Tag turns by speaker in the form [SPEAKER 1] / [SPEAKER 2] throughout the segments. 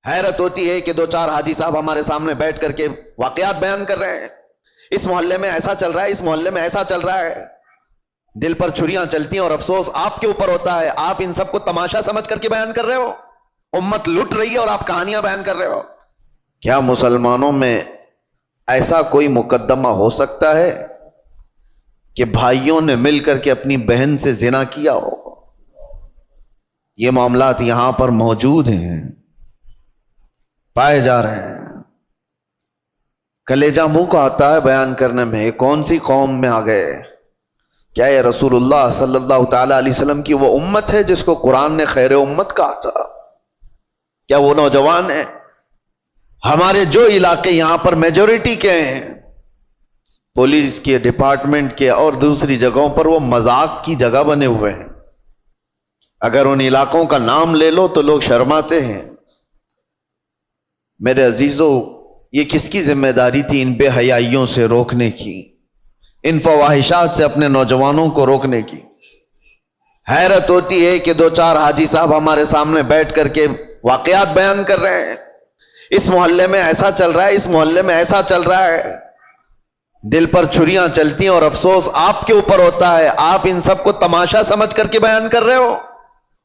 [SPEAKER 1] حیرت ہوتی ہے کہ دو چار حاجی صاحب ہمارے سامنے بیٹھ کر کے واقعات بیان کر رہے ہیں، اس محلے میں ایسا چل رہا ہے، اس محلے میں ایسا چل رہا ہے، دل پر چھریاں چلتی ہیں اور افسوس آپ کے اوپر ہوتا ہے، آپ ان سب کو تماشا سمجھ کر کے بیان کر رہے ہو، امت لٹ رہی ہے اور آپ کہانیاں بیان کر رہے ہو۔ کیا مسلمانوں میں ایسا کوئی مقدمہ ہو سکتا ہے کہ بھائیوں نے مل کر کے اپنی بہن سے زنا کیا ہو؟ یہ معاملات یہاں پر موجود ہیں، پائے جا رہے ہیں۔ کلیجہ منہ کو آتا ہے بیان کرنے میں، یہ کون سی قوم میں آ گئے؟ کیا یہ رسول اللہ صلی اللہ تعالی علیہ وسلم کی وہ امت ہے جس کو قرآن نے خیر امت کہا تھا؟ کیا وہ نوجوان ہیں؟ ہمارے جو علاقے یہاں پر میجورٹی کے ہیں، پولیس کے ڈپارٹمنٹ کے اور دوسری جگہوں پر وہ مذاق کی جگہ بنے ہوئے ہیں، اگر ان علاقوں کا نام لے لو تو لوگ شرماتے ہیں۔ میرے عزیزو، یہ کس کی ذمہ داری تھی ان بے حیائیوں سے روکنے کی، ان فواحشات سے اپنے نوجوانوں کو روکنے کی؟ حیرت ہوتی ہے کہ دو چار حاجی صاحب ہمارے سامنے بیٹھ کر کے واقعات بیان کر رہے ہیں، اس محلے میں ایسا چل رہا ہے، اس محلے میں ایسا چل رہا ہے، دل پر چھریاں چلتی ہیں اور افسوس آپ کے اوپر ہوتا ہے، آپ ان سب کو تماشا سمجھ کر کے بیان کر رہے ہو،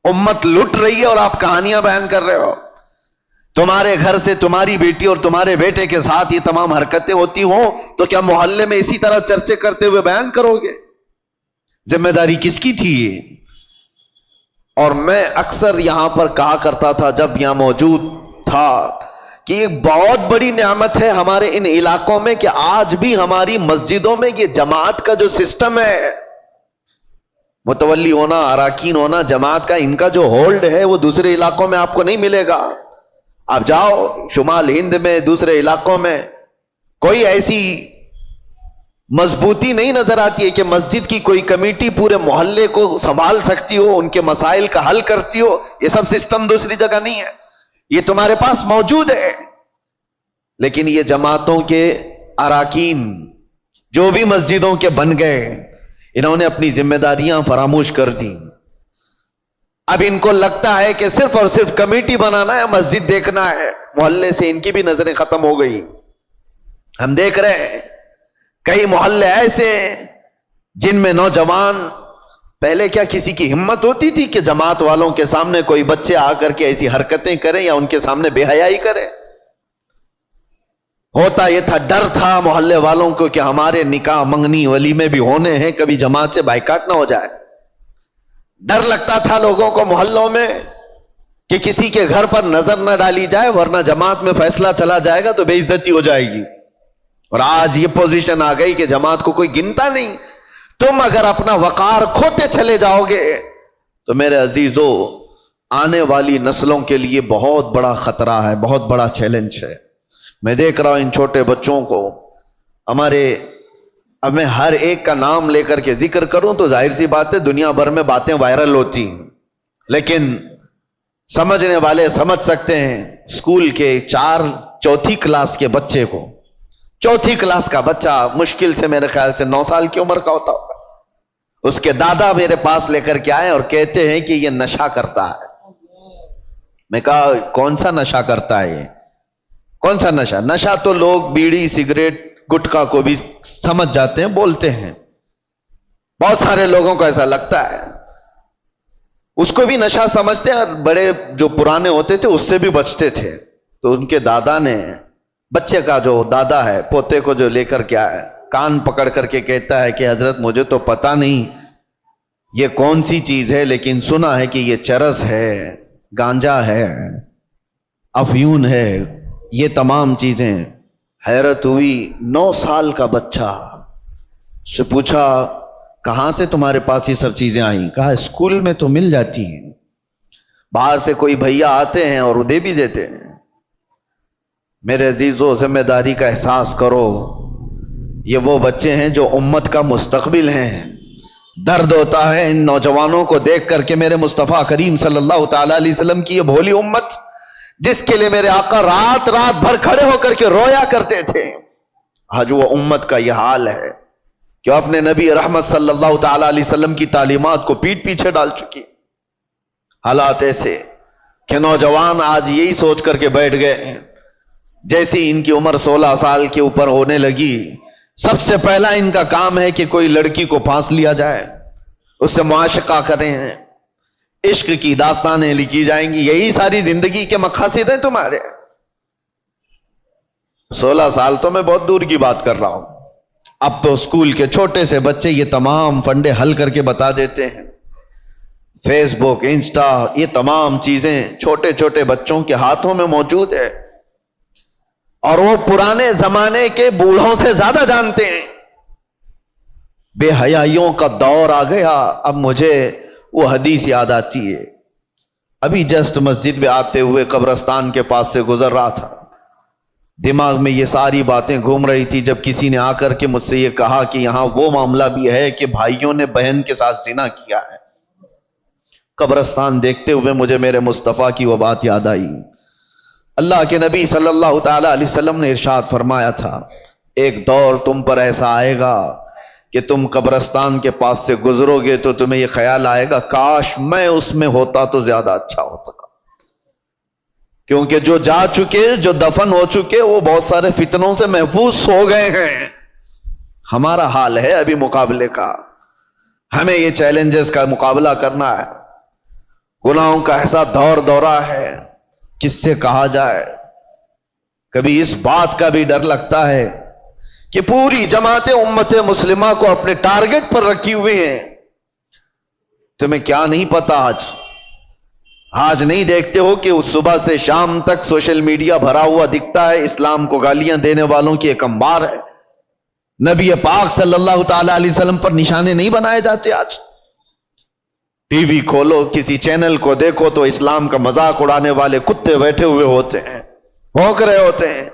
[SPEAKER 1] امت لٹ رہی ہے اور آپ کہانیاں بیان کر رہے ہو۔ تمہارے گھر سے تمہاری بیٹی اور تمہارے بیٹے کے ساتھ یہ تمام حرکتیں ہوتی ہوں تو کیا محلے میں اسی طرح چرچے کرتے ہوئے بیان کرو گے؟ ذمہ داری کس کی تھی یہ؟ اور میں اکثر یہاں پر کہا کرتا تھا جب یہاں موجود تھا کہ یہ بہت بڑی نعمت ہے ہمارے ان علاقوں میں کہ آج بھی ہماری مسجدوں میں یہ جماعت کا جو سسٹم ہے، متولی ہونا، اراکین ہونا جماعت کا، ان کا جو ہولڈ ہے وہ دوسرے علاقوں میں آپ کو نہیں ملے گا۔ آپ جاؤ شمال ہند میں، دوسرے علاقوں میں، کوئی ایسی مضبوطی نہیں نظر آتی ہے کہ مسجد کی کوئی کمیٹی پورے محلے کو سنبھال سکتی ہو، ان کے مسائل کا حل کرتی ہو۔ یہ سب سسٹم دوسری جگہ نہیں ہے، یہ تمہارے پاس موجود ہے، لیکن یہ جماعتوں کے اراکین جو بھی مسجدوں کے بن گئے، انہوں نے اپنی ذمہ داریاں فراموش کر دی۔ اب ان کو لگتا ہے کہ صرف اور صرف کمیٹی بنانا ہے، مسجد دیکھنا ہے، محلے سے ان کی بھی نظریں ختم ہو گئی۔ ہم دیکھ رہے ہیں کئی محلے ایسے ہیں جن میں نوجوان، پہلے کیا کسی کی ہمت ہوتی تھی کہ جماعت والوں کے سامنے کوئی بچے آ کر کے ایسی حرکتیں کریں یا ان کے سامنے بے حیائی کریں؟ ہوتا یہ تھا، ڈر تھا محلے والوں کو کہ ہمارے نکاح منگنی ولیمے بھی ہونے ہیں، کبھی جماعت سے بائیکاٹ نہ ہو جائے۔ ڈر لگتا تھا لوگوں کو محلوں میں کہ کسی کے گھر پر نظر نہ ڈالی جائے ورنہ جماعت میں فیصلہ چلا جائے گا تو بے عزتی ہو جائے گی۔ اور آج یہ پوزیشن آ گئی کہ جماعت کو کوئی گنتا نہیں۔ تم اگر اپنا وقار کھوتے چلے جاؤ گے تو میرے عزیزو آنے والی نسلوں کے لیے بہت بڑا خطرہ ہے، بہت بڑا چیلنج ہے۔ میں دیکھ رہا ہوں ان چھوٹے بچوں کو، اب میں ہر ایک کا نام لے کر کے ذکر کروں تو ظاہر سی بات ہے دنیا بھر میں باتیں وائرل ہوتی ہیں، لیکن سمجھنے والے سمجھ سکتے ہیں۔ اسکول کے چوتھی کلاس کے بچے کو، چوتھی کلاس کا بچہ مشکل سے میرے خیال سے 9 سال کی عمر کا ہوتا ہوگا، اس کے دادا میرے پاس لے کر کے آئے اور کہتے ہیں کہ یہ نشہ کرتا ہے۔ میں کہا کون سا نشہ کرتا ہے یہ؟ کون سا نشہ؟ نشہ تو لوگ بیڑی سگریٹ گٹکا کو بھی سمجھ جاتے ہیں، بولتے ہیں، بہت سارے لوگوں کو ایسا لگتا ہے، اس کو بھی نشہ سمجھتے ہیں، اور بڑے جو پرانے ہوتے تھے اس سے بھی بچتے تھے۔ تو ان کے دادا نے، بچے کا جو دادا ہے، پوتے کو جو لے کر کے آیا، کان پکڑ کر کے کہتا ہے کہ حضرت مجھے تو پتہ نہیں یہ کون سی چیز ہے، لیکن سنا ہے کہ یہ چرس ہے، گانجا ہے، افیون ہے، یہ تمام چیزیں۔ حیرت ہوئی، 9 سال کا بچہ، سے پوچھا کہاں سے تمہارے پاس یہ سب چیزیں آئیں؟ کہا اسکول میں تو مل جاتی ہیں، باہر سے کوئی بھیا آتے ہیں اور دے بھی دیتے ہیں۔ میرے عزیزو ذمہ داری کا احساس کرو، یہ وہ بچے ہیں جو امت کا مستقبل ہیں۔ درد ہوتا ہے ان نوجوانوں کو دیکھ کر کے میرے مصطفیٰ کریم صلی اللہ تعالی علیہ وسلم کی یہ بھولی امت، جس کے لیے میرے آقا رات بھر کھڑے ہو کر کے رویا کرتے تھے، آج وہ امت کا یہ حال ہے کہ اپنے نبی رحمت صلی اللہ تعالی علیہ وسلم کی تعلیمات کو پیٹ پیچھے ڈال چکی۔ حالات ایسے کہ نوجوان آج یہی سوچ کر کے بیٹھ گئے جیسی ان کی عمر 16 سال کے اوپر ہونے لگی سب سے پہلا ان کا کام ہے کہ کوئی لڑکی کو پھانس لیا جائے, اس سے معاشقہ کریں, عشق کی داستانیں لکھی جائیں گی. یہی ساری زندگی کے مقاصد ہیں تمہارے. 16 سال تو میں بہت دور کی بات کر رہا ہوں, اب تو اسکول کے چھوٹے سے بچے یہ تمام فنڈے حل کر کے بتا دیتے ہیں. فیس بک, انسٹا, یہ تمام چیزیں چھوٹے چھوٹے بچوں کے ہاتھوں میں موجود ہے, اور وہ پرانے زمانے کے بوڑھوں سے زیادہ جانتے ہیں. بے حیائیوں کا دور آ گیا. اب مجھے وہ حدیث یاد آتی ہے, ابھی جسٹ مسجد میں آتے ہوئے قبرستان کے پاس سے گزر رہا تھا, دماغ میں یہ ساری باتیں گھوم رہی تھی جب کسی نے آ کر کے مجھ سے یہ کہا کہ یہاں وہ معاملہ بھی ہے کہ بھائیوں نے بہن کے ساتھ زنا کیا ہے. قبرستان دیکھتے ہوئے مجھے میرے مصطفیٰ کی وہ بات یاد آئی. اللہ کے نبی صلی اللہ تعالی علیہ وسلم نے ارشاد فرمایا تھا, ایک دور تم پر ایسا آئے گا کہ تم قبرستان کے پاس سے گزرو گے تو تمہیں یہ خیال آئے گا کاش میں اس میں ہوتا تو زیادہ اچھا ہوتا, کیونکہ جو جا چکے, جو دفن ہو چکے, وہ بہت سارے فتنوں سے محفوظ ہو گئے ہیں. ہمارا حال ہے ابھی مقابلے کا. ہمیں یہ چیلنجز کا مقابلہ کرنا ہے. گناہوں کا ایسا دور دورہ ہے, کس سے کہا جائے. کبھی اس بات کا بھی ڈر لگتا ہے کہ پوری جماعت امت مسلمہ کو اپنے ٹارگٹ پر رکھی ہوئی ہیں. تمہیں کیا نہیں پتا, آج نہیں دیکھتے ہو کہ اس صبح سے شام تک سوشل میڈیا بھرا ہوا دکھتا ہے, اسلام کو گالیاں دینے والوں کی ایک انبار ہے. نبی پاک صلی اللہ تعالی علیہ وسلم پر نشانے نہیں بنائے جاتے. آج ٹی وی کھولو, کسی چینل کو دیکھو تو اسلام کا مذاق اڑانے والے کتے بیٹھے ہوئے ہوتے ہیں, بھونک رہے ہوتے ہیں.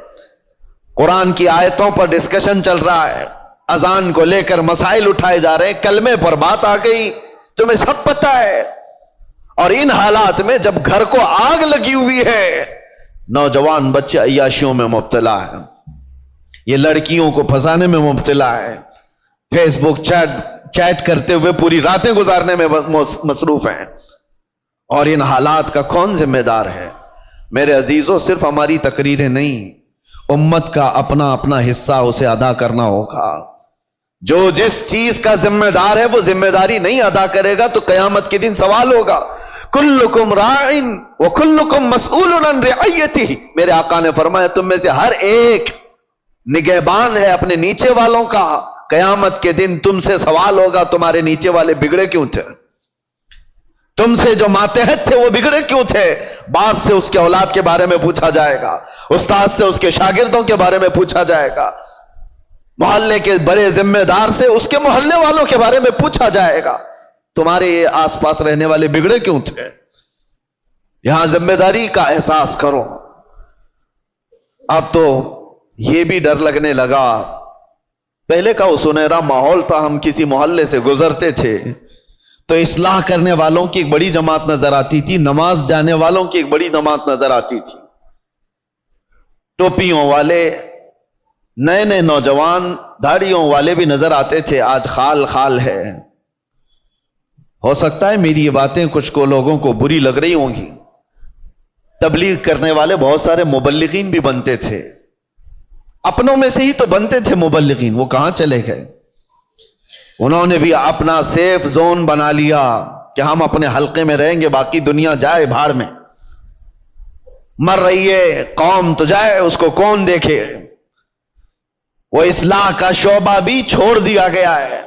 [SPEAKER 1] قرآن کی آیتوں پر ڈسکشن چل رہا ہے, اذان کو لے کر مسائل اٹھائے جا رہے ہیں, کلمے پر بات آ گئی, تمہیں سب پتہ ہے. اور ان حالات میں جب گھر کو آگ لگی ہوئی ہے, نوجوان بچے عیاشیوں میں مبتلا ہے, یہ لڑکیوں کو پھنسانے میں مبتلا ہے, فیس بک چیٹ کرتے ہوئے پوری راتیں گزارنے میں مصروف ہیں. اور ان حالات کا کون ذمہ دار ہے؟ میرے عزیزوں, صرف ہماری تقریریں نہیں, امت کا اپنا اپنا حصہ اسے ادا کرنا ہوگا. جو جس چیز کا ذمہ دار ہے وہ ذمہ داری نہیں ادا کرے گا تو قیامت کے دن سوال ہوگا. کلکم راعٍ وکلکم مسئول عن رعیتہ. میرے آقا نے فرمایا تم میں سے ہر ایک نگہبان ہے اپنے نیچے والوں کا. قیامت کے دن تم سے سوال ہوگا تمہارے نیچے والے بگڑے کیوں تھے, تم سے جو ماتحت تھے وہ بگڑے کیوں تھے. باپ سے اس کے اولاد کے بارے میں پوچھا جائے گا, استاد سے اس کے شاگردوں کے بارے میں پوچھا جائے گا, محلے کے بڑے ذمہ دار سے اس کے محلے والوں کے بارے میں پوچھا جائے گا تمہارے آس پاس رہنے والے بگڑے کیوں تھے. یہاں ذمہ داری کا احساس کرو. اب تو یہ بھی ڈر لگنے لگا, پہلے کا وہ سنہرا ماحول تھا, ہم کسی محلے سے گزرتے تھے تو اصلاح کرنے والوں کی ایک بڑی جماعت نظر آتی تھی, نماز جانے والوں کی ایک بڑی جماعت نظر آتی تھی. ٹوپیوں والے, نئے نئے نوجوان داڑھیوں والے بھی نظر آتے تھے. آج خال خال ہے. ہو سکتا ہے میری یہ باتیں کچھ کو لوگوں کو بری لگ رہی ہوں گی. تبلیغ کرنے والے بہت سارے مبلغین بھی بنتے تھے, اپنوں میں سے ہی تو بنتے تھے مبلغین, وہ کہاں چلے گئے؟ انہوں نے بھی اپنا سیف زون بنا لیا کہ ہم اپنے حلقے میں رہیں گے, باقی دنیا جائے بھاڑ میں, مر رہی ہے قوم تو جائے, اس کو کون دیکھے. وہ اصلاح کا شعبہ بھی چھوڑ دیا گیا ہے.